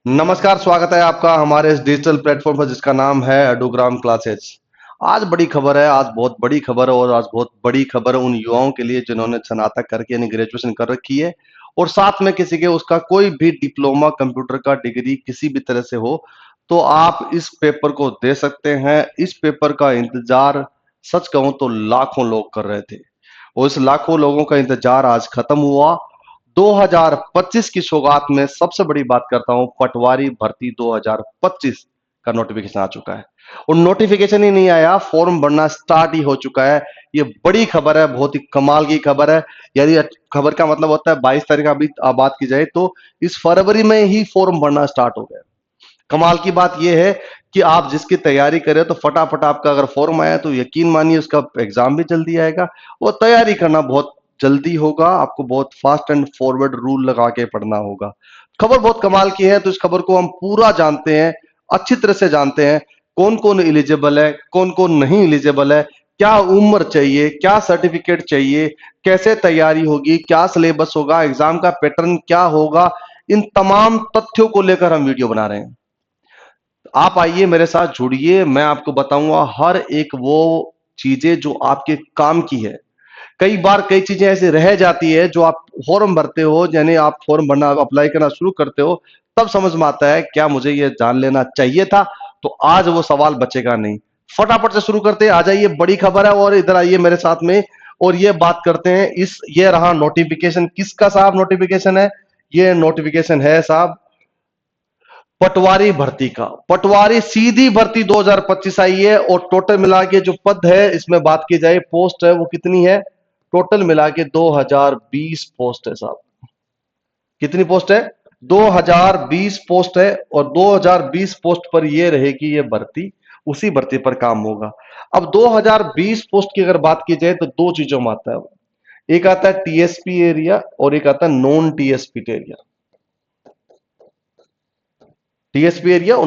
नमस्कार, स्वागत है आपका हमारे इस डिजिटल प्लेटफॉर्म पर जिसका नाम है एडोग्राम क्लासेस। आज बड़ी खबर है, आज बहुत बड़ी खबर है और आज बहुत बड़ी खबर है उन युवाओं के लिए जिन्होंने स्नातक करके यानी ग्रेजुएशन कर रखी है और साथ में किसी के उसका कोई भी डिप्लोमा कंप्यूटर का डिग्री किसी भी तरह से हो, तो आप इस पेपर को दे सकते हैं। इस पेपर का इंतजार सच कहूं तो लाखों लोग कर रहे थे और इस लाखों लोगों का इंतजार आज खत्म हुआ। 2025 की सौगात में सबसे बड़ी बात करता हूं, पटवारी भर्ती 2025 का नोटिफिकेशन आ चुका है और नोटिफिकेशन ही नहीं आया, फॉर्म भरना स्टार्ट ही हो चुका है। ये बड़ी खबर है, बहुत ही कमाल की खबर है। यदि खबर का मतलब होता है 22 तारीख अभी बात की जाए तो इस फरवरी में ही फॉर्म भरना स्टार्ट हो गया। कमाल की बात यह है कि आप जिसकी तैयारी करें तो फटाफट आपका अगर फॉर्म आया तो यकीन मानिए उसका एग्जाम भी जल्दी आएगा। वो तैयारी करना बहुत जल्दी होगा, आपको बहुत फास्ट एंड फॉरवर्ड रूल लगा के पढ़ना होगा। खबर बहुत कमाल की है, तो इस खबर को हम पूरा जानते हैं, अच्छी तरह से जानते हैं। कौन कौन एलिजिबल है, कौन कौन नहीं एलिजिबल है, क्या उम्र चाहिए, क्या सर्टिफिकेट चाहिए, कैसे तैयारी होगी, क्या सिलेबस होगा, एग्जाम का पैटर्न क्या होगा, इन तमाम तथ्यों को लेकर हम वीडियो बना रहे हैं। आप आइए मेरे साथ जुड़िए, मैं आपको बताऊंगा हर एक वो चीजें जो आपके काम की है। कई बार कई चीजें ऐसी रह जाती है जो आप फॉर्म भरते हो, यानी आप फॉर्म भरना अप्लाई करना शुरू करते हो, तब समझ में आता है क्या मुझे ये जान लेना चाहिए था। तो आज वो सवाल बचेगा नहीं। फटाफट से शुरू करते हैं, आ जाइए, बड़ी खबर है और इधर आइए मेरे साथ में और ये बात करते हैं। ये रहा नोटिफिकेशन, किसका साहब नोटिफिकेशन है? ये नोटिफिकेशन है साहब पटवारी भर्ती का। पटवारी सीधी भर्ती 2025 आई है और टोटल मिला के जो पद है, इसमें बात की जाए पोस्ट है वो कितनी है, टोटल मिला के 2020 पोस्ट है साहब। कितनी पोस्ट है? 2020 पोस्ट है और 2020 पोस्ट पर ये रहेगी ये भर्ती, उसी भर्ती पर काम होगा। अब 2020 पोस्ट की अगर बात की जाए तो दो चीजों में आता है। एक आता है टीएसपी एरिया और एक आता है non TSP area. TSP area और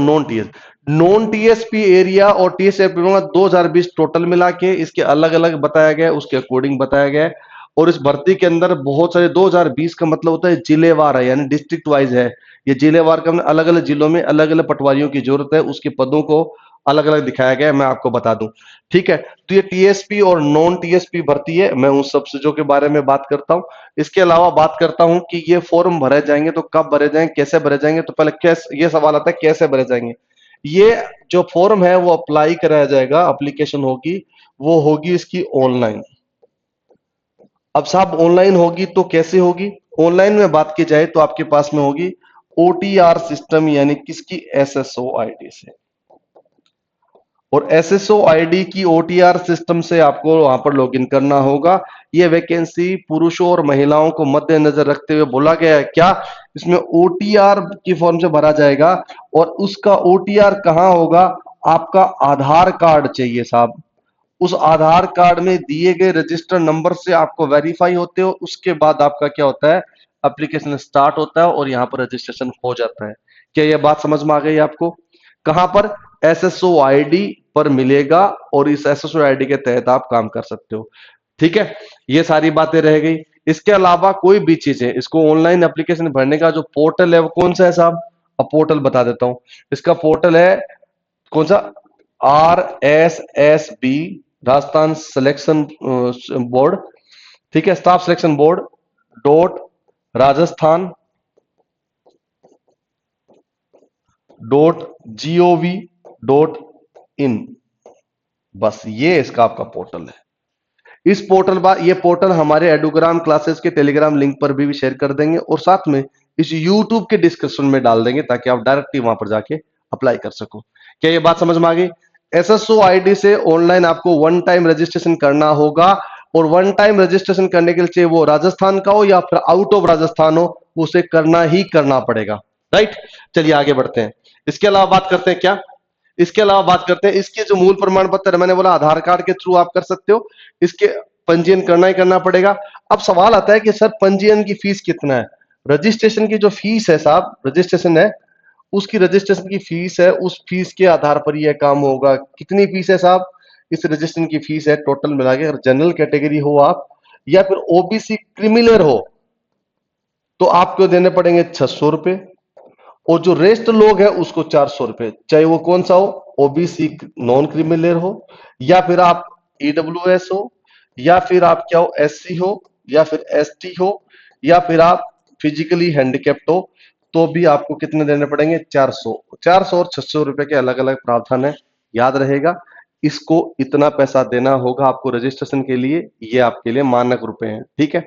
नॉन टीएसपी एरिया और टीएसपी 2020 टोटल मिला के इसके अलग अलग बताया गया, उसके अकॉर्डिंग बताया गया है। और इस भर्ती के अंदर बहुत सारे 2020 का मतलब होता है जिलेवार है, यानी डिस्ट्रिक्ट वाइज है। ये जिलेवार का अलग अलग जिलों में अलग अलग पटवारियों की जरूरत है, उसके पदों को अलग अलग दिखाया गया है, मैं आपको बता दूं। ठीक है, तो ये टीएसपी और नॉन टीएसपी भर्ती है, मैं उन सब चीजों के बारे में बात करता हूं। इसके अलावा बात करता हूं कि ये फॉर्म भरे जाएंगे तो कब भरे जाएंगे, कैसे भरे जाएंगे। तो पहले कैसे, ये सवाल आता है कैसे भरे जाएंगे। ये जो फॉर्म है वो अप्लाई कराया जाएगा, एप्लीकेशन होगी, वो होगी इसकी ऑनलाइन। अब साहब ऑनलाइन होगी तो कैसे होगी? ऑनलाइन में बात की जाए तो आपके पास में होगी ओटीआर सिस्टम, यानी किसकी, एसएसओ आईडी से। और एसएसओ आईडी की ओटीआर सिस्टम से आपको वहां पर लॉगिन करना होगा। ये वैकेंसी पुरुषों और महिलाओं को मद्देनजर रखते हुए बोला गया है। क्या इसमें ओटीआर की फॉर्म से भरा जाएगा और उसका ओटीआर कहां होगा? आपका आधार कार्ड चाहिए साहब। उस आधार कार्ड में दिए गए रजिस्टर नंबर से आपको वेरीफाई होते हो, उसके बाद आपका क्या होता है, एप्लीकेशन स्टार्ट होता है और यहां पर रजिस्ट्रेशन हो जाता है। क्या यह बात समझ में आ गई आपको? कहां पर? एसएसओ आईडी पर मिलेगा और इस एसएसओ आईडी के तहत आप काम कर सकते हो। ठीक है, ये सारी बातें रह गई। इसके अलावा कोई भी चीजें, इसको ऑनलाइन एप्लीकेशन भरने का जो पोर्टल है वो कौन सा है साहब? अब पोर्टल बता देता हूं। इसका पोर्टल है कौन सा? RSSB, Rajasthan selection board. ठीक है, staff selection board dot Rajasthan .gov.in। बस ये इसका आपका पोर्टल है। इस पोर्टल पर, ये पोर्टल हमारे एडुग्राम क्लासेस के टेलीग्राम लिंक पर भी शेयर कर देंगे और साथ में इस यूट्यूब के डिस्क्रिप्शन में डाल देंगे ताकि आप डायरेक्टली वहां पर जाके अप्लाई कर सको। क्या ये बात समझ में आ गई? एसएसओ आईडी से ऑनलाइन आपको वन टाइम रजिस्ट्रेशन करना होगा और वन टाइम रजिस्ट्रेशन करने के लिए चाहे वो राजस्थान का हो या फिर आउट ऑफ राजस्थान हो, उसे करना ही करना पड़ेगा। राइट, चलिए आगे बढ़ते हैं। इसके अलावा बात करते हैं क्या, इसके अलावा बात करते हैं इसके जो मूल प्रमाण पत्र है, मैंने बोला आधार कार्ड के थ्रू आप कर सकते हो, इसके पंजीयन करना ही करना पड़ेगा। अब सवाल आता है कि सर पंजीयन की फीस कितना है? रजिस्ट्रेशन की जो फीस है साहब, रजिस्ट्रेशन है उसकी, रजिस्ट्रेशन की फीस है, उस फीस के आधार पर यह काम होगा। कितनी फीस है साहब? इस रजिस्ट्रेशन की फीस है टोटल मिला के, अगर जनरल कैटेगरी हो आप या फिर ओबीसी क्रिमिनल हो तो आपको देने पड़ेंगे 600 रुपए। और जो रेस्ट लोग है उसको 400 रुपए, चाहे वो कौन सा हो, ओबीसी नॉन क्रिमिनल हो, या फिर आप ईडब्ल्यूएस हो, या फिर आप क्या हो, एससी हो, या फिर एसटी हो, या फिर आप फिजिकली हैंडिकेप्ट हो, तो भी आपको कितने देने पड़ेंगे, 400। 400 और 600 रुपए के अलग अलग प्रावधान है, याद रहेगा। इसको इतना पैसा देना होगा आपको रजिस्ट्रेशन के लिए, ये आपके लिए मानक रुपए हैं, ठीक है।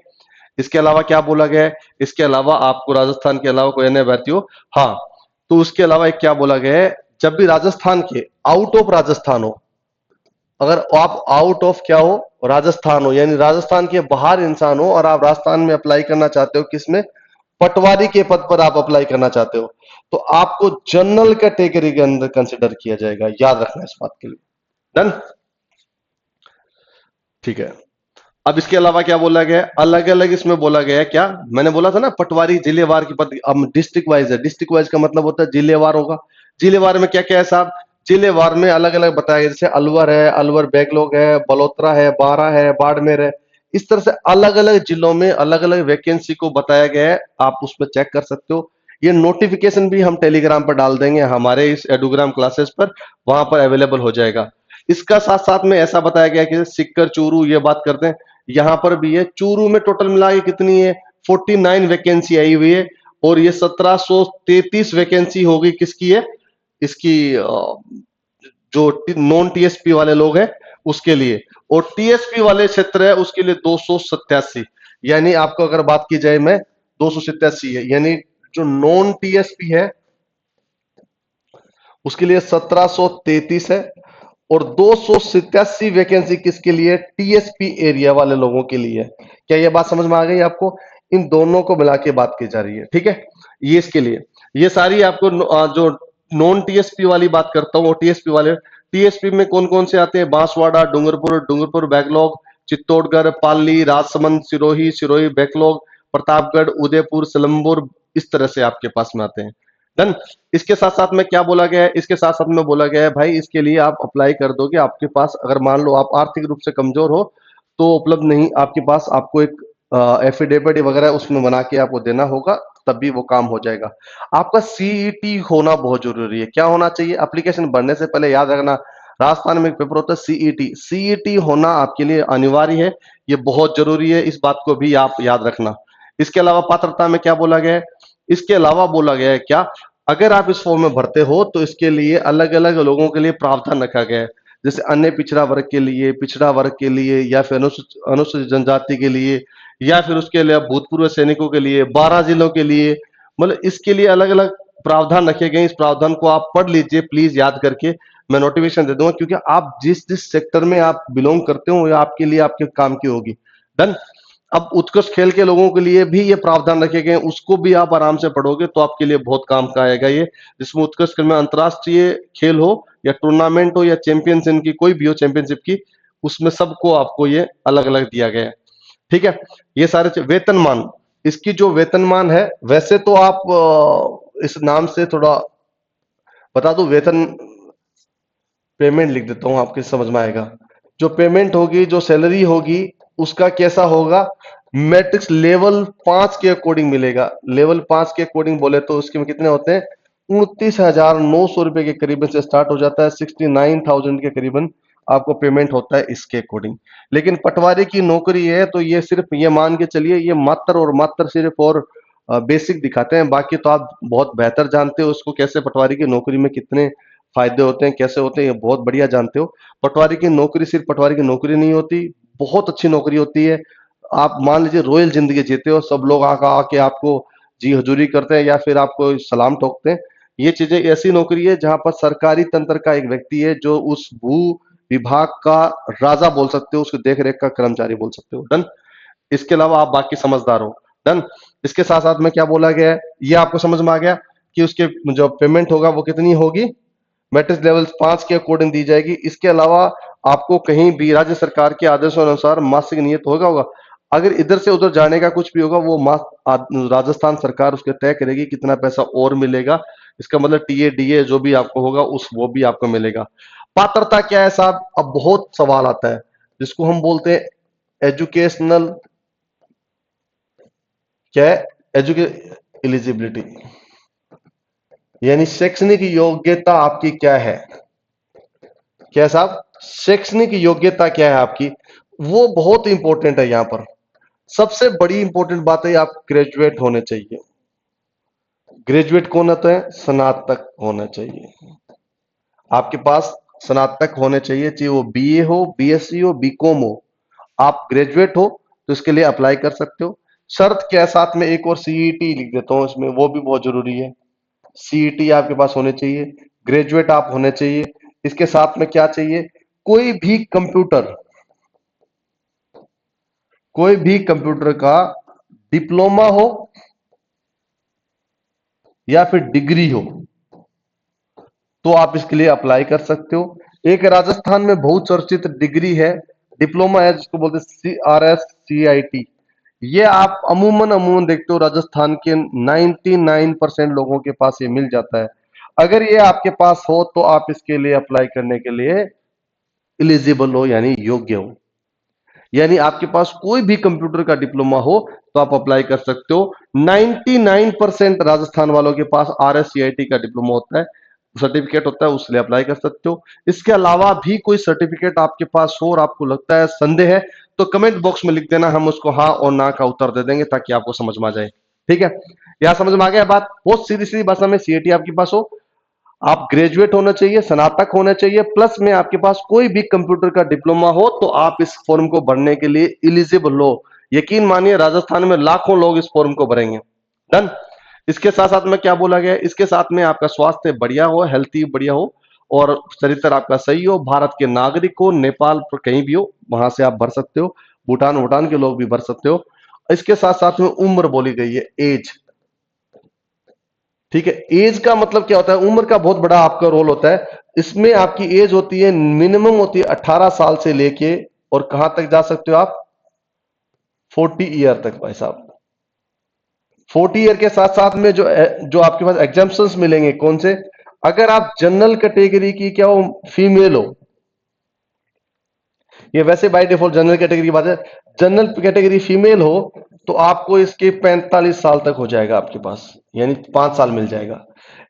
इसके अलावा क्या बोला गया है, इसके अलावा आपको राजस्थान के अलावा कोई अन्य अभ्यर्थी हो, हाँ, तो उसके अलावा एक क्या बोला गया है, जब भी राजस्थान के आउट ऑफ राजस्थान हो, अगर आप आउट ऑफ क्या हो, राजस्थान हो, यानी राजस्थान के बाहर इंसान हो और आप राजस्थान में अप्लाई करना चाहते हो, किसमें, पटवारी के पद पर आप अप्लाई करना चाहते हो, तो आपको जनरल कैटेगरी के अंदर कंसिडर किया जाएगा, याद रखना इस बात के लिए। डन, ठीक है। अब इसके अलावा क्या बोला गया है, अलग अलग इसमें बोला गया है, क्या मैंने बोला था ना, पटवारी जिलेवार की पद, अब डिस्ट्रिक्ट वाइज है, डिस्ट्रिक्ट वाइज का मतलब होता है जिलेवार होगा। जिलेवार में क्या क्या है साहब, जिलेवार में अलग अलग बताया गया, जैसे अलवर है, अलवर बैकलॉग है, बलोत्रा है, बारा है, बाड़मेर है, इस तरह से अलग अलग जिलों में अलग अलग वैकेंसी को बताया गया है, आप उसमें चेक कर सकते हो। ये नोटिफिकेशन भी हम टेलीग्राम पर डाल देंगे, हमारे इस एडुग्राम क्लासेस पर, वहां पर अवेलेबल हो जाएगा। इसका साथ साथ में ऐसा बताया गया कि सिक्कर चूरू ये बात करते हैं, यहां पर भी है, चूरू में टोटल मिला के कितनी है, 49 वैकेंसी आई हुई है, और ये 1733 वैकेंसी होगी, किसकी है, इसकी जो नॉन टीएसपी वाले लोग हैं उसके लिए, और टीएसपी वाले क्षेत्र है उसके लिए 287, यानी आपको अगर बात की जाए में 287 है, यानी जो नॉन टीएसपी है उसके लिए 1733 है, और 287 वैकेंसी किसके लिए, टीएसपी एरिया वाले लोगों के लिए। क्या ये बात समझ में आ गई आपको, इन दोनों को मिला के बात की जा रही है, ठीक है। ये इसके लिए, ये सारी आपको जो नॉन टीएसपी वाली बात करता हूं, टीएसपी वाले, टीएसपी में कौन कौन से आते हैं, बांसवाड़ा, डूंगरपुर, डूंगरपुर बैकलॉग, चित्तौड़गढ़, पाली, राजसमंद, सिरोही, सिरोही बैकलॉग, प्रतापगढ़, उदयपुर, सिलंबुर, इस तरह से आपके पास में आते हैं। डन। इसके साथ साथ में क्या बोला गया है, इसके साथ साथ में बोला गया है भाई, इसके लिए आप अप्लाई कर दोगे, आपके पास अगर मान लो आप आर्थिक रूप से कमजोर हो तो उपलब्ध नहीं, आपके पास आपको एक एफिडेविट वगैरह उसमें बना के आपको देना होगा, तब भी वो काम हो जाएगा। आपका सीईटी होना बहुत जरूरी है, क्या होना चाहिए, एप्लीकेशन भरने से पहले याद रखना, राजस्थान में एक पेपर होता है सीईटी, सीईटी होना आपके लिए अनिवार्य है, ये बहुत जरूरी है, इस बात को भी आप याद रखना। इसके अलावा पात्रता में क्या बोला गया है, इसके अलावा बोला गया है क्या, अगर आप इस फॉर्म में भरते हो तो इसके लिए अलग अलग लोगों के लिए प्रावधान रखा गया है, जैसे अन्य पिछड़ा वर्ग के लिए, पिछड़ा वर्ग के लिए, या फिर अनुसूचित जनजाति के लिए, या फिर उसके लिए भूतपूर्व सैनिकों के लिए, 12 जिलों के लिए, मतलब इसके लिए अलग अलग प्रावधान रखे गए। इस प्रावधान को आप पढ़ लीजिए प्लीज, याद करके मैं नोटिफिकेशन दे दूंगा, क्योंकि आप जिस जिस सेक्टर में आप बिलोंग करते हो, ये आपके लिए आपके काम की होगी। डन। अब उत्कृष्ट खेल के लोगों के लिए भी ये प्रावधान रखे गए हैं, उसको भी आप आराम से पढ़ोगे तो आपके लिए बहुत काम का आएगा ये, जिसमें उत्कृष्ट खेल में अंतरराष्ट्रीय खेल हो या टूर्नामेंट हो या चैंपियंस इनकी कोई भी हो, चैंपियनशिप की, उसमें सबको आपको ये अलग अलग दिया गया है, ठीक है। ये सारे वेतनमान, इसकी जो वेतनमान है, वैसे तो आप इस नाम से थोड़ा बता दो, वेतन पेमेंट लिख देता हूं, आपके समझ में आएगा। जो पेमेंट होगी, जो सैलरी होगी, उसका कैसा होगा, मैट्रिक्स लेवल 5 के अकॉर्डिंग मिलेगा। लेवल 5 के अकॉर्डिंग बोले तो उसके में कितने होते हैं, 29,900 रुपए के करीबन से स्टार्ट हो जाता है, 69,000 के करीबन आपको पेमेंट होता है इसके अकॉर्डिंग। लेकिन पटवारी की नौकरी है तो ये सिर्फ ये मान के चलिए, ये मात्र और मात्र सिर्फ और बेसिक दिखाते हैं, बाकी तो आप बहुत बेहतर जानते हो उसको, कैसे पटवारी की नौकरी में कितने फायदे होते हैं, कैसे होते हैं, ये बहुत बढ़िया जानते हो। पटवारी की नौकरी सिर्फ पटवारी की नौकरी नहीं होती, बहुत अच्छी नौकरी होती है। आप मान लीजिए रॉयल जिंदगी जीते हो, सब लोग आके आके आपको जी हजूरी करते हैं या फिर आपको सलाम ठोकते हैं। ये चीजें ऐसी नौकरी है जहां पर सरकारी तंत्र का एक व्यक्ति है जो उस भू विभाग का राजा बोल सकते हो, उसकी देख रेख का कर्मचारी बोल सकते हो। डन। इसके अलावा आप बाकी समझदार हो। डन। इसके साथ साथ में क्या बोला गया है, ये आपको समझ में आ गया कि उसके जो पेमेंट होगा वो कितनी होगी, मैट्रिक्स लेवल 5 के अकॉर्डिंग दी जाएगी। इसके अलावा आपको कहीं भी राज्य सरकार के आदेशों अनुसार मासिक नियत होगा। अगर इधर से उधर जाने का कुछ भी होगा, वो राजस्थान सरकार उसके तय करेगी कितना पैसा और मिलेगा। इसका मतलब टीए डीए जो भी आपको होगा उस वो भी आपको मिलेगा। पात्रता क्या है साहब, अब बहुत सवाल आता है, जिसको हम बोलते हैं एजुकेशनल, क्या है, एजुके एलिजिबिलिटी। यानी शैक्षणिक योग्यता आपकी क्या है? क्या साहब? शैक्षणिक योग्यता क्या है आपकी? वो बहुत इंपॉर्टेंट है यहां पर। सबसे बड़ी इंपॉर्टेंट बात है आप ग्रेजुएट होने चाहिए। ग्रेजुएट कौन होता है? स्नातक होना चाहिए आपके पास। स्नातक होने चाहिए, चाहे वो बीए हो, बीएससी हो, बीकॉम हो। आप ग्रेजुएट हो तो इसके लिए अप्लाई कर सकते हो। शर्त क्या है? साथ में एक और सीईटी लिख देता हूं इसमें, वो भी बहुत जरूरी है। सीईटी आपके पास होने चाहिए, ग्रेजुएट आप होने चाहिए। इसके साथ में क्या चाहिए? कोई भी कंप्यूटर, कोई भी कंप्यूटर का डिप्लोमा हो या फिर डिग्री हो तो आप इसके लिए अप्लाई कर सकते हो। एक राजस्थान में बहुत चर्चित डिग्री है, डिप्लोमा है, जिसको बोलते हैं CRS CIT। ये आप अमूमन अमूमन देखते हो राजस्थान के 99% लोगों के पास ये मिल जाता है। अगर ये आपके पास हो तो आप इसके लिए अप्लाई करने के लिए एलिजिबल हो, यानी योग्य हो। यानी आपके पास कोई भी कंप्यूटर का डिप्लोमा हो तो आप अप्लाई कर सकते हो। 99% राजस्थान वालों के पास RS CIT का डिप्लोमा होता है, सर्टिफिकेट होता है, उसके लिए अप्लाई कर सकते हो। इसके अलावा भी कोई सर्टिफिकेट आपके पास हो और आपको लगता है, संदेह है, तो कमेंट बॉक्स में लिख देना, हम उसको हाँ और ना का उत्तर दे देंगे ताकि आपको समझ में आ जाए। ठीक है, यहां समझ में आ गया बात? बहुत सीधी सीधी भाषा में, सीएटी आपके पास हो, आप ग्रेजुएट होना चाहिए, स्नातक होना चाहिए, प्लस में आपके पास कोई भी कंप्यूटर का डिप्लोमा हो तो आप इस फॉर्म को भरने के लिए एलिजिबल हो। यकीन मानिए राजस्थान में लाखों लोग इस फॉर्म को भरेंगे। डन। इसके साथ साथ में क्या बोला गया है? इसके साथ में आपका स्वास्थ्य बढ़िया हो, हेल्थी बढ़िया हो, और चरित्र आपका सही हो, भारत के नागरिक हो, नेपाल पर कहीं भी हो वहां से आप भर सकते हो, भूटान भूटान के लोग भी भर सकते हो। इसके साथ साथ में उम्र बोली गई है, एज। ठीक है, एज का मतलब क्या होता है? उम्र का बहुत बड़ा आपका रोल होता है इसमें। आपकी एज होती है, मिनिमम होती है 18 साल से लेके, और कहां तक जा सकते हो आप? 40 ईयर तक भाई साहब। 40 ईयर के साथ साथ में जो जो आपके पास एग्जाम्पशंस मिलेंगे, कौन से? अगर आप जनरल कैटेगरी की क्या हो, फीमेल हो, ये वैसे बाय डिफॉल्ट जनरल कैटेगरी की बात है, जनरल कैटेगरी फीमेल हो तो आपको इसके 45 साल तक हो जाएगा आपके पास, यानी 5 साल मिल जाएगा।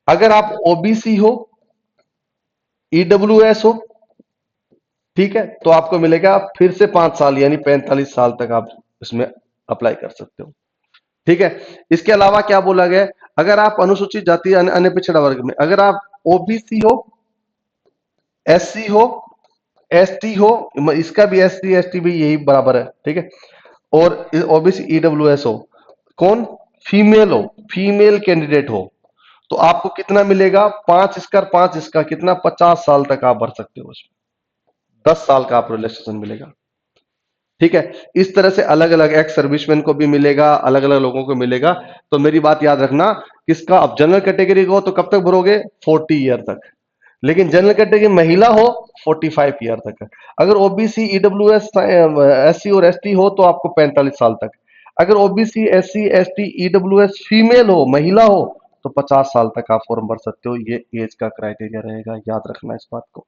अगर आप ओबीसी हो, ईडब्ल्यूएस हो, ठीक है, तो आपको मिलेगा फिर से 5 साल, यानी 45 साल तक आप इसमें अप्लाई कर सकते हो। ठीक है, इसके अलावा क्या बोला गया है? अगर आप अनुसूचित जाति अन्य पिछड़ा वर्ग में, अगर आप ओबीसी हो, एससी हो, एसटी हो, इसका भी एससी एसटी भी यही बराबर है, ठीक है, और ओबीसी ईडब्ल्यूएस हो, कौन? फीमेल हो, फीमेल कैंडिडेट हो, तो आपको कितना मिलेगा? 5 इसका कितना? 50 साल तक आप भर सकते हो उसमें, 10 साल का आप रिलैक्सेशन मिलेगा। ठीक है, इस तरह से अलग अलग एक्स सर्विसमैन को भी मिलेगा, अलग अलग लोगों को मिलेगा। तो मेरी बात याद रखना, किसका? अब जनरल कैटेगरी को तो कब तक भरोगे? 40 ईयर तक। लेकिन जनरल कैटेगरी महिला हो, 45 ईयर तक। अगर ओबीसी ईडब्ल्यूएस एससी और एसटी हो तो आपको 45 साल तक। अगर OBC SC ST EWS female हो, महिला हो, तो 50 साल तक आप फॉर्म भर सकते हो। ये एज का क्राइटेरिया रहेगा, याद रखना इस बात को।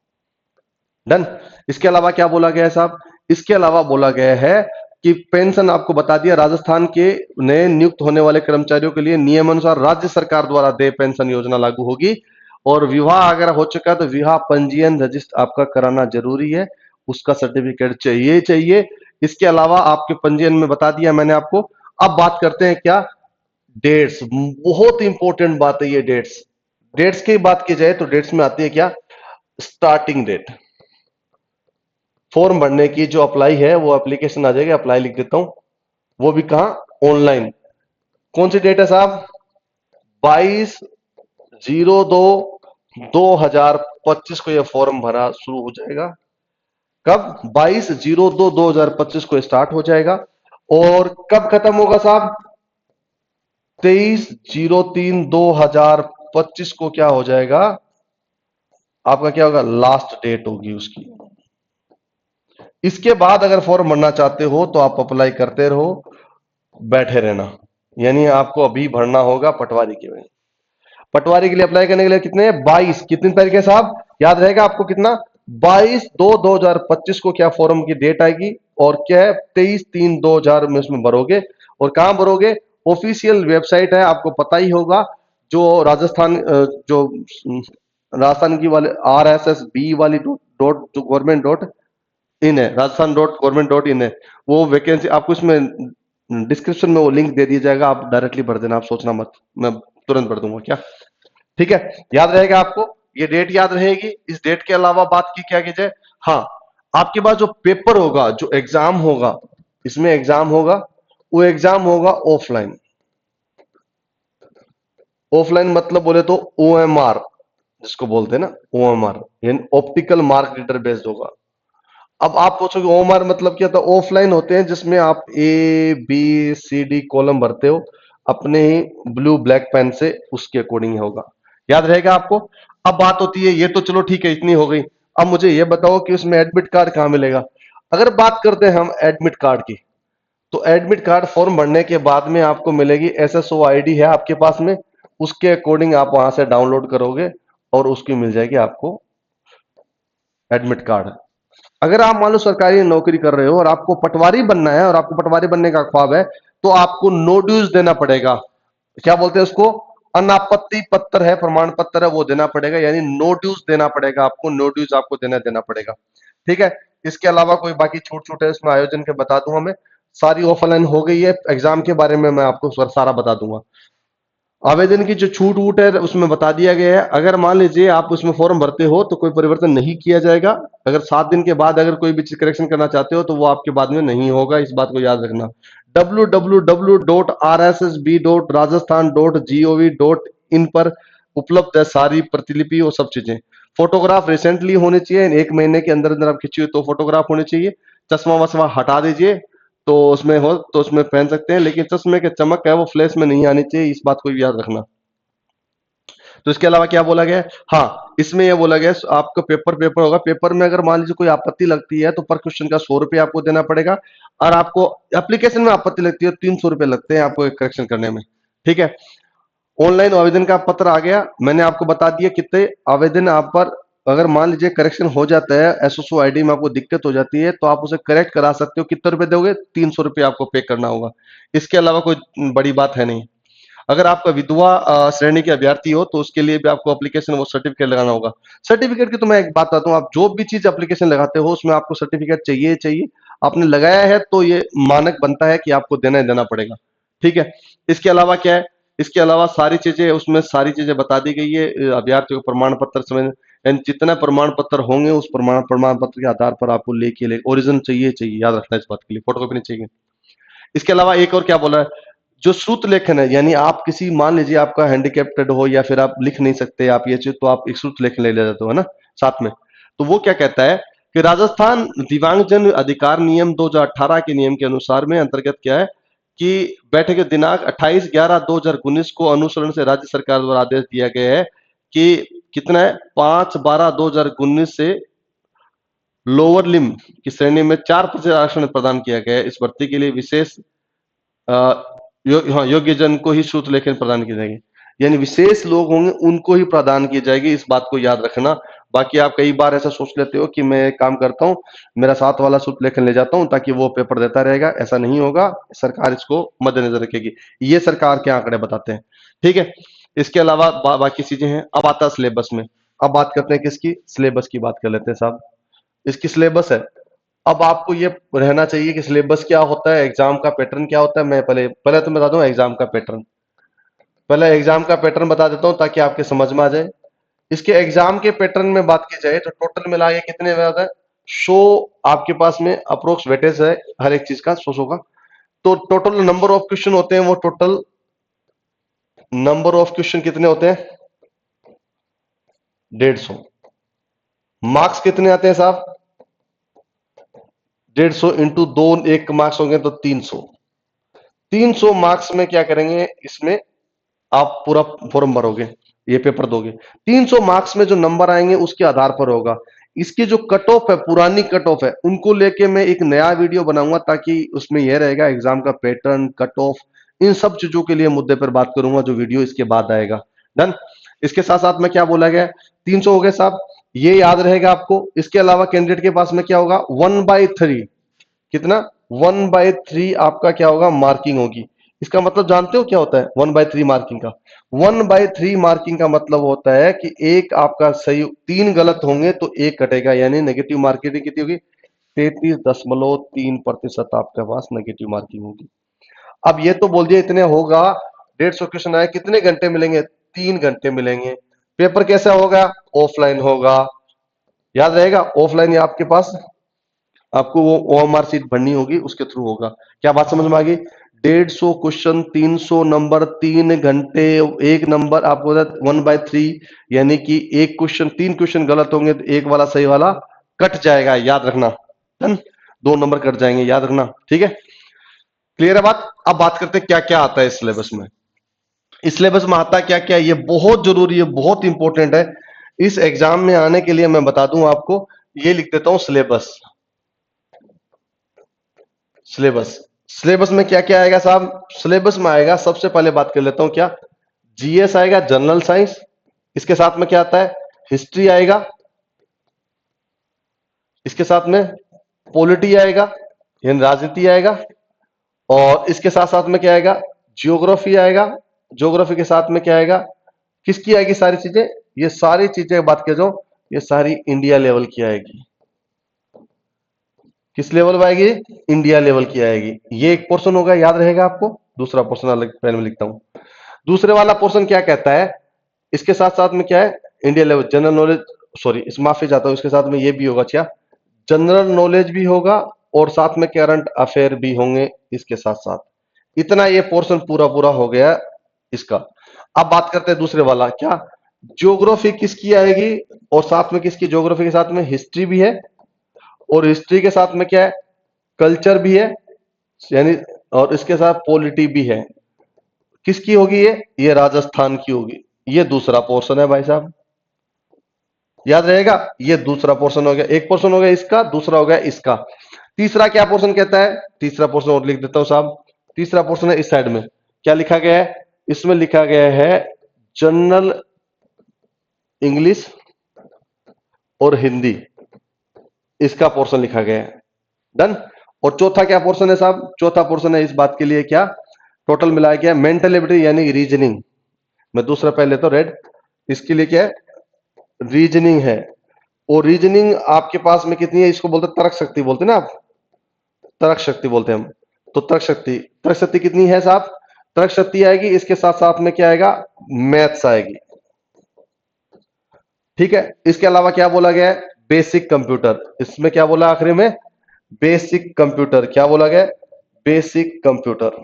डन। इसके अलावा क्या बोला गया है साहब? इसके अलावा बोला गया है कि पेंशन आपको बता दिया, राजस्थान के नए नियुक्त होने वाले कर्मचारियों के लिए नियमानुसार राज्य सरकार द्वारा देय पेंशन योजना लागू होगी। और विवाह अगर हो चुका है तो विवाह पंजीयन रजिस्टर आपका कराना जरूरी है, उसका सर्टिफिकेट चाहिए चाहिए। इसके अलावा आपके पंजीयन में बता दिया मैंने आपको। अब बात करते हैं क्या? डेट्स, बहुत इंपॉर्टेंट बात है ये डेट्स। डेट्स की बात की जाए तो डेट्स में आती है क्या? स्टार्टिंग डेट फॉर्म भरने की, जो अप्लाई है वो एप्लीकेशन आ जाएगी, अप्लाई लिख देता हूं, वो भी कहां? ऑनलाइन। कौन सी डेट है साहब? 22/02/2025 को यह फॉर्म भरा शुरू हो जाएगा। कब? 22/02/2025 को स्टार्ट हो जाएगा, और कब खत्म होगा साहब? 23/03/2025 को क्या हो जाएगा? आपका क्या होगा? लास्ट डेट होगी उसकी। इसके बाद अगर फॉर्म भरना चाहते हो तो आप अप्लाई करते रहो, बैठे रहना। यानी आपको अभी भरना होगा पटवारी के लिए। पटवारी के लिए अप्लाई करने के लिए कितने? 22, कितनी तारीख है साहब? याद रहेगा आपको कितना? 22/02/2025 को क्या फॉर्म की डेट आएगी, और क्या है? 23/3/2000 में उसमें भरोगे। और कहां भरोगे? ऑफिशियल वेबसाइट है, आपको पता ही होगा, जो राजस्थान जो राजस्थान की वाले RSSB वाली डॉट जो गवर्नमेंट डॉट इन है, Rajasthan dot government dot in है, वो वैकेंसी आपको इसमें डिस्क्रिप्शन में वो लिंक दे दिया जाएगा, आप डायरेक्टली भर देना, आप सोचना मत, मैं तुरंत भर दूंगा क्या। ठीक है, याद रहेगा आपको, ये डेट याद रहेगी। इस डेट के अलावा बात की क्या की जाए, हाँ, आपके पास जो पेपर होगा, जो एग्जाम होगा, इसमें एग्जाम होगा, वो एग्जाम होगा ऑफलाइन। ऑफलाइन मतलब बोले तो OMR जिसको बोलते हैं ना, OMR यानी ऑप्टिकल मार्क रीडर बेस्ड होगा। अब आप पूछोगे OMR मतलब क्या, तो ऑफलाइन होते हैं जिसमें आप ABCD कॉलम भरते हो अपने ही ब्लू ब्लैक पेन से, उसके अकॉर्डिंग होगा, याद रहेगा आपको। अब बात होती है, ये तो चलो ठीक है, इतनी हो गई। अब मुझे ये बताओ कि उसमें एडमिट कार्ड कहाँ मिलेगा। अगर बात करते हैं हम एडमिट कार्ड की, तो एडमिट कार्ड फॉर्म भरने के बाद में आपको मिलेगी, SSO ID है आपके पास में, उसके अकॉर्डिंग आप वहां से डाउनलोड करोगे और उसकी मिल जाएगी आपको एडमिट कार्ड। अगर आप मान लो सरकारी नौकरी कर रहे हो और आपको पटवारी बनना है और आपको पटवारी बनने का ख्वाब है, तो आपको नो ड्यूज देना पड़ेगा। क्या बोलते हैं उसको, अनापत्ति पत्र है, प्रमाण पत्र है, वो देना पड़ेगा, यानी नो ड्यूज देना पड़ेगा आपको, नो ड्यूज आपको देना देना पड़ेगा। ठीक है, इसके अलावा कोई बाकी छूट छूट है इसमें आयोजन के बता दूं हमें, सारी ऑफलाइन हो गई है। एग्जाम के बारे में मैं आपको सारा बता दूंगा। आवेदन की जो छूट वूट है उसमें बता दिया गया है। अगर मान लीजिए आप उसमें फॉर्म भरते हो तो कोई परिवर्तन नहीं किया जाएगा। अगर 7 दिन के बाद अगर कोई भी चीज करेक्शन करना चाहते हो तो वो आपके बाद में नहीं होगा, इस बात को याद रखना। www.rssb.rajasthan.gov.in पर उपलब्ध है सारी प्रतिलिपि और सब चीजें। फोटोग्राफ रिसेंटली होने चाहिए, 1 महीने के अंदर अंदर आप खींची हुई तो फोटोग्राफ होने चाहिए। चश्मा वश्मा हटा दीजिए, तो उसमें हो तो उसमें पहन सकते हैं, लेकिन चश्मे के चमक है वो फ्लैश में नहीं आनी चाहिए, इस बात को भी याद रखना। तो इसके अलावा क्या बोला गया है, हाँ, इसमें यह बोला गया है आपका पेपर पेपर होगा। पेपर में अगर मान लीजिए कोई आपत्ति लगती है तो पर क्वेश्चन का 100 रुपये आपको देना पड़ेगा, और आपको एप्लीकेशन में आपत्ति लगती है 300 रुपये लगते हैं आपको करेक्शन करने में। ठीक है, ऑनलाइन आवेदन का पत्र आ गया, मैंने आपको बता दिया कितने आवेदन आप पर, अगर मान लीजिए करेक्शन हो जाता है, SSO ID में आपको दिक्कत हो जाती है, तो आप उसे करेक्ट करा सकते हो। कितने रुपए दोगे, 300 रुपये आपको पे करना होगा। इसके अलावा कोई बड़ी बात है नहीं। अगर आपका विधवा श्रेणी के अभ्यर्थी हो तो उसके लिए भी आपको एप्लीकेशन वो सर्टिफिकेट लगाना होगा। सर्टिफिकेट की तो मैं एक बात बताता हूँ, आप जो भी चीज एप्लीकेशन लगाते हो उसमें आपको सर्टिफिकेट चाहिए चाहिए। आपने लगाया है तो ये मानक बनता है कि आपको देना ही देना पड़ेगा। ठीक है, इसके अलावा क्या है, इसके अलावा सारी चीजें उसमें सारी चीजें बता दी गई है। अभ्यर्थियों को प्रमाण पत्र समय, यानी जितना प्रमाण पत्र होंगे उस प्रमाण पत्र के आधार पर आपको लेके ओरिजिनल चाहिए चाहिए, याद रखना इस बात के लिए, फोटोकॉपी नहीं चाहिए। इसके अलावा एक और क्या बोला है, जो श्रुत लेखन है, यानी आप किसी, मान लीजिए आपका हैंडीकैप्टेड हो या फिर आप लिख नहीं सकते आप ये चीज, तो आप एक श्रुत लेखन ले जाते हो, है ना, साथ में। तो वो क्या कहता है कि राजस्थान दिव्यांगजन अधिकार नियम 2018 के नियम के अनुसार में अंतर्गत क्या है कि बैठक के दिनांक 28/11/2019 को अनुसरण से राज्य सरकार द्वारा आदेश दिया गया है कि कितना है, 5/12/2019 से लोअर लिम की श्रेणी में 4% आरक्षण प्रदान किया गया है। इस भर्ती के लिए विशेष हाँ, योग्य जन को ही श्रुत लेखन प्रदान की जाएगी, यानी विशेष लोग होंगे उनको ही प्रदान की जाएगी, इस बात को याद रखना। बाकी आप कई बार ऐसा सोच लेते हो कि मैं एक काम करता हूँ, मेरा साथ वाला श्रुत लेखन ले जाता हूँ ताकि वो पेपर देता रहेगा, ऐसा नहीं होगा। सरकार इसको मद्देनजर रखेगी, ये सरकार के आंकड़े बताते हैं। ठीक है, इसके अलावा बाकी चीजें हैं। अब आता है सिलेबस में, अब बात करते हैं किसकी, सिलेबस की बात कर लेते हैं साहब। इसकी सिलेबस है, अब आपको ये रहना चाहिए कि सिलेबस क्या होता है, एग्जाम का पैटर्न क्या होता है। मैं पहले पहले तो बता दूं एग्जाम का पैटर्न, पहले एग्जाम का पैटर्न बता देता हूं ताकि आपके समझ में आ जाए। इसके एग्जाम के पैटर्न में बात की जाए तो टोटल मिला के कितने ज्यादा है, 100 आपके पास में अप्रोक्स वेटेज है हर एक चीज का, 100 का। तो टोटल नंबर ऑफ क्वेश्चन होते हैं, वो टोटल नंबर ऑफ क्वेश्चन कितने होते हैं, 150। मार्क्स कितने आते हैं साहब, 150 इंटू 2, एक मार्क्स होंगे तो 300। 300 मार्क्स में क्या करेंगे, इसमें आप पूरा फॉर्म भरोगे, ये पेपर दोगे। 300 मार्क्स में जो नंबर आएंगे उसके आधार पर होगा। इसकी जो कट ऑफ है, पुरानी कट ऑफ है, उनको लेके मैं एक नया वीडियो बनाऊंगा ताकि उसमें यह रहेगा एग्जाम का पैटर्न, कट ऑफ, इन सब चीजों के लिए मुद्दे पर बात करूंगा जो वीडियो इसके बाद आएगा। डन। इसके साथ साथ में क्या बोला गया, 300 हो गए साहब, ये याद रहेगा आपको। इसके अलावा कैंडिडेट के पास में क्या होगा, 1/3, कितना, 1/3 आपका क्या होगा, मार्किंग होगी। इसका मतलब जानते हो क्या होता है 1/3 मार्किंग का? 1/3 मार्किंग का मतलब होता है कि एक आपका सही, 3 गलत होंगे तो एक कटेगा, यानी नेगेटिव मार्किंग कितनी होगी? 33.3% आपके पास नेगेटिव मार्किंग होगी। अब ये तो बोल दिया इतने होगा, 150 क्वेश्चन आए, कितने घंटे मिलेंगे? 3 घंटे मिलेंगे। पेपर कैसा होगा? ऑफलाइन होगा। याद रहेगा, ऑफलाइन या आपके पास आपको वो ओएमआर सीट भरनी होगी, उसके थ्रू होगा। क्या बात समझ में आ गई? 150 क्वेश्चन, 300 नंबर, 3 घंटे, एक नंबर आपको 1/3, यानी कि एक क्वेश्चन, 3 क्वेश्चन गलत होंगे तो एक वाला सही वाला कट जाएगा, याद रखना। डन? 2 नंबर कट जाएंगे, याद रखना। ठीक है, क्लियर है बात? अब बात करते हैं क्या क्या आता है इस सिलेबस में। इस सिलेबस में आता क्या क्या, ये बहुत जरूरी है, बहुत इंपॉर्टेंट है। इस एग्जाम में आने के लिए मैं बता दूं आपको, ये लिख देता हूं सिलेबस। सिलेबस, सिलेबस में क्या क्या आएगा साहब? सिलेबस में आएगा, सबसे पहले बात कर लेता हूं क्या, जीएस आएगा, जनरल साइंस। इसके साथ में क्या आता है? हिस्ट्री आएगा। इसके साथ में पॉलिटी आएगा, यानी राजनीति आएगा। और इसके साथ साथ में क्या आएगा? जियोग्राफी आएगा। ज्योग्राफी के साथ में क्या आएगा? किसकी आएगी सारी चीजें? ये सारी चीजें बात कर जाओ, ये सारी इंडिया लेवल की आएगी। किस लेवल पर आएगी? इंडिया लेवल की आएगी। ये एक पोर्शन होगा, याद रहेगा आपको। दूसरा पोर्शन अलग पेन में लिखता हूं। दूसरे वाला पोर्शन क्या कहता है? इसके साथ साथ में क्या है? India level general knowledge, sorry इस माफी चाहता हूं, इसके साथ में ये भी होगा क्या, जनरल नॉलेज भी होगा और साथ में करंट अफेयर भी होंगे इसके साथ साथ। इतना ये पोर्शन पूरा पूरा हो गया इसका। अब बात करते हैं दूसरे वाला क्या, ज्योग्राफी किसकी आएगी और साथ में किसकी? ज्योग्राफी के साथ में हिस्ट्री भी है और हिस्ट्री के साथ में क्या है? कल्चर भी है, यानी और इसके साथ पॉलिटी भी है। किसकी होगी ये राजस्थान की होगी। ये दूसरा पोर्शन है भाई साहब, याद रहेगा। ये दूसरा पोर्शन हो गया, एक पोर्शन हो गया इसका, दूसरा हो गया इसका। तीसरा क्या पोर्शन कहता है? तीसरा पोर्शन और लिख देता हूं साहब। तीसरा पोर्शन है इस साइड में, क्या लिखा गया है? इसमें लिखा गया है जनरल इंग्लिश और हिंदी, इसका पोर्शन लिखा गया है। डन? और चौथा क्या पोर्शन है साहब? चौथा पोर्शन है इस बात के लिए क्या, टोटल मिलाया गया मेंटल एबिलिटी यानी रीजनिंग। मैं दूसरा पहले तो रेड, इसके लिए क्या है? रीजनिंग है। और रीजनिंग आपके पास में कितनी है? इसको बोलते हैं तर्क शक्ति, बोलते हैं ना आप, तर्क शक्ति बोलते हैं हम। तो तर्क शक्ति, तर्क शक्ति कितनी है साहब? तर्क शक्ति आएगी, इसके साथ साथ में क्या आएगा? मैथ्स आएगी। ठीक है, इसके अलावा क्या बोला गया है? Basic computer. इसमें क्या बोला आखिरी में? Basic computer. क्या बोला गया? Basic computer.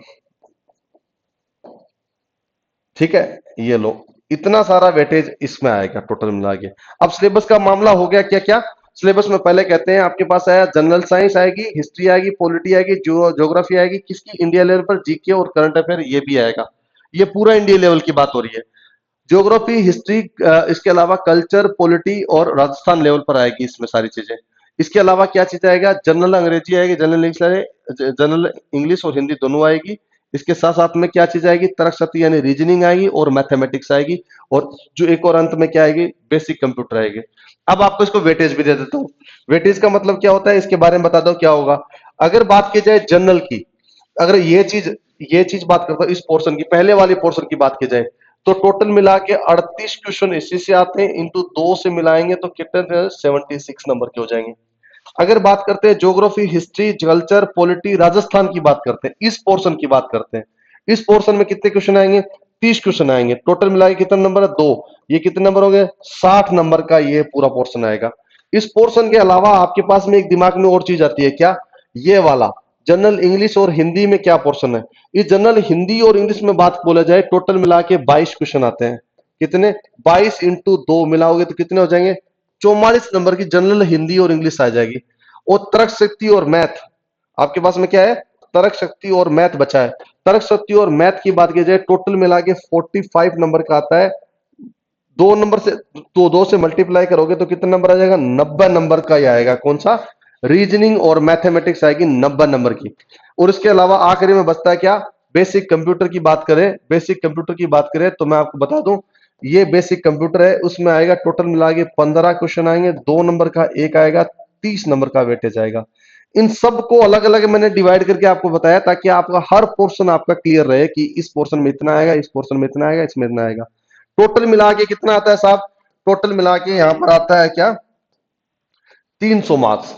ठीक है, ये लो, इतना सारा वेटेज इसमें आएगा टोटल मिला के। अब सिलेबस का मामला हो गया क्या क्या। सिलेबस में पहले कहते हैं आपके पास आया जनरल साइंस आएगी, हिस्ट्री आएगी, पॉलिटी आएगी, ज्योग्राफी आएगी, किसकी? इंडिया लेवल पर, जीके और करंट अफेयर ये भी आएगा। ये पूरा इंडिया लेवल की बात हो रही है। ज्योग्राफी, हिस्ट्री, इसके अलावा कल्चर, पॉलिटी और राजस्थान लेवल पर आएगी इसमें सारी चीजें। इसके अलावा क्या चीज आएगा? जनरल अंग्रेजी आएगी, जनरल इंग्लिश आएगी, जनरल इंग्लिश और हिंदी दोनों आएगी। इसके साथ साथ में क्या चीज आएगी? तर्क शक्ति यानी रीजनिंग आएगी और मैथमेटिक्स आएगी। और जो एक और अंत में क्या आएगी? बेसिक कंप्यूटर आएगी। अब आपको इसको वेटेज भी दे देता हूँ। वेटेज का मतलब क्या होता है, इसके बारे में बता दो क्या होगा। अगर बात की जाए जनरल की, अगर ये चीज बात करता हूं इस पोर्शन की, पहले वाली पोर्शन की बात की जाए, तो टोटल मिला के 38 क्वेश्चन इसी से आते हैं, इंटू 2 से मिलाएंगे तो कितने? 76 नंबर के हो जाएंगे। अगर बात करते हैं geography, history, culture, polity, Rajasthan की बात करते हैं, इस पोर्शन की बात करते हैं, इस पोर्शन में कितने क्वेश्चन आएंगे? 30 क्वेश्चन आएंगे। टोटल मिला के कितने नंबर है? 2। ये कितने नंबर हो गए? 60 नंबर का ये पूरा पोर्शन आएगा। इस पोर्शन के अलावा आपके पास में एक दिमाग में और चीज आती है क्या, ये वाला जनरल इंग्लिश और हिंदी में क्या पोर्शन है। इस जनरल हिंदी और इंग्लिश में बात बोला जाए, टोटल मिला के 22 क्वेश्चन आते हैं। कितने? 22 इंटू 2 मिलाओगे तो कितने हो जाएंगे? 44 नंबर की जनरल हिंदी और इंग्लिश आ जाएगी। और तर्क शक्ति और मैथ आपके पास में क्या है? तर्क शक्ति और मैथ बचा है। तर्क शक्ति और मैथ की बात की जाए, टोटल मिला के 45 नंबर का आता है। 2 नंबर से, तो 2 से मल्टीप्लाई करोगे तो कितना नंबर आ जाएगा? 90 नंबर का ही आएगा। कौन सा? रीजनिंग और मैथमेटिक्स आएगी 90 नंबर की। और इसके अलावा आखिरी में बचता है क्या? बेसिक कंप्यूटर की बात करें, बेसिक कंप्यूटर की बात करें तो मैं आपको बता दूं, ये बेसिक कंप्यूटर है, उसमें आएगा टोटल मिला के 15 क्वेश्चन आएंगे। 2 नंबर का एक आएगा, 30 नंबर का वेटेज आएगा। इन सबको अलग अलग मैंने डिवाइड करके आपको बताया ताकि आपका हर पोर्शन आपका क्लियर रहे कि इस पोर्शन में इतना आएगा, इस पोर्शन में इतना आएगा, इसमें इतना आएगा। टोटल मिला के कितना आता है साहब? टोटल मिला के यहां पर आता है क्या? 300 मार्क्स।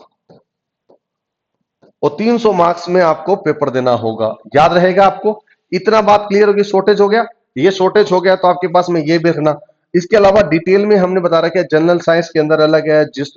और 300 मार्क्स में आपको पेपर देना होगा। याद रहेगा आपको? इतना बात क्लियर होगी। शॉर्टेज हो गया, ये शॉर्टेज हो गया तो आपके पास में ये भी रखना। इसके अलावा डिटेल में हमने बता रखा है जनरल साइंस के अंदर अलग है, जिस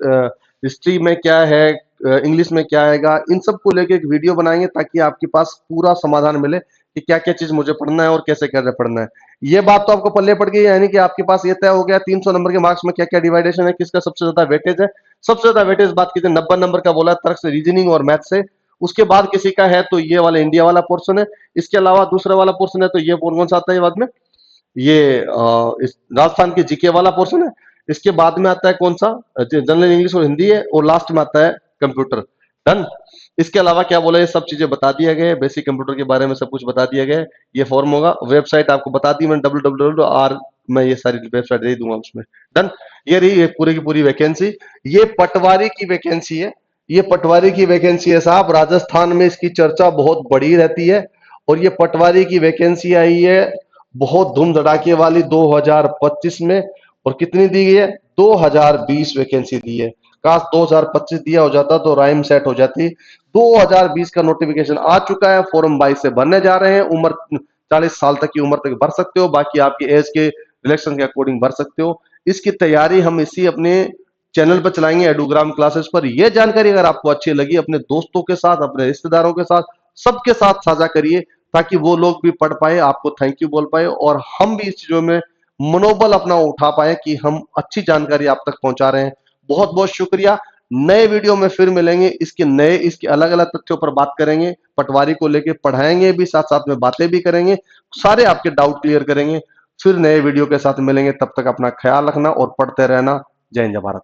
हिस्ट्री में क्या है, इंग्लिश में क्या आएगा, इन सब को लेके एक वीडियो बनाएंगे ताकि आपके पास पूरा समाधान मिले कि क्या क्या चीज मुझे पढ़ना है और कैसे कैसे पढ़ना है। ये बात तो आपको पल्ले पड़ गई, यानी कि आपके पास ये तय हो गया 300 नंबर के मार्क्स में क्या क्या डिवाइडेशन है, किसका सबसे ज्यादा वेटेज है। सबसे ज्यादा वेटेज बात कीजिए 90 नंबर का बोला तर्क से, रीजनिंग और मैथ से। उसके बाद किसी का है तो ये वाला इंडिया वाला पोर्शन है। इसके अलावा दूसरा वाला पोर्शन है तो ये कौन सा आता है बाद में, ये इस राजस्थान के जीके वाला पोर्शन है। इसके बाद में आता है कौन सा, जनरल इंग्लिश और हिंदी है। और लास्ट में आता है कंप्यूटर। डन। इसके अलावा क्या बोला, ये सब चीजें बता दिया गया है, बेसिक कंप्यूटर के बारे में सब कुछ बता दिया गया है। ये फॉर्म होगा, वेबसाइट आपको बता दी मैंने www.r, मैं ये सारी वेबसाइट दे दूंगा उसमें। डन। ये रही ये पूरी की पूरी वैकेंसी। ये पटवारी की वैकेंसी है, ये पटवारी की वैकेंसी है साहब। राजस्थान में इसकी चर्चा बहुत बड़ी रहती है। और ये पटवारी की वैकेंसी आई है बहुत धूम धड़ाके वाली 2025 में। और कितनी दी गई है? 2020 वैकेंसी दी है। काश 2025 दिया हो जाता तो राइम सेट हो जाती। 2020 का नोटिफिकेशन आ चुका है। फॉर्म 22 से भरने जा रहे हैं। उम्र 40 साल तक की उम्र तक भर सकते हो, बाकी आपकी एज के रिलेक्शन के अकॉर्डिंग भर सकते हो। इसकी तैयारी हम इसी अपने चैनल पर चलाएंगे, एडुग्राम क्लासेस पर। यह जानकारी अगर आपको अच्छी लगी, अपने दोस्तों के साथ, अपने रिश्तेदारों के साथ, सबके साथ साझा करिए ताकि वो लोग भी पढ़ पाए, आपको थैंक यू बोल पाए, और हम भी इस चीजों में मनोबल अपना उठा पाए कि हम अच्छी जानकारी आप तक पहुंचा रहे हैं। बहुत बहुत शुक्रिया। नए वीडियो में फिर मिलेंगे, इसके अलग अलग तथ्यों पर बात करेंगे, पटवारी को लेके पढ़ाएंगे भी, साथ साथ में बातें भी करेंगे, सारे आपके डाउट क्लियर करेंगे। फिर नए वीडियो के साथ मिलेंगे, तब तक अपना ख्याल रखना और पढ़ते रहना। जय हिंद, जय भारत।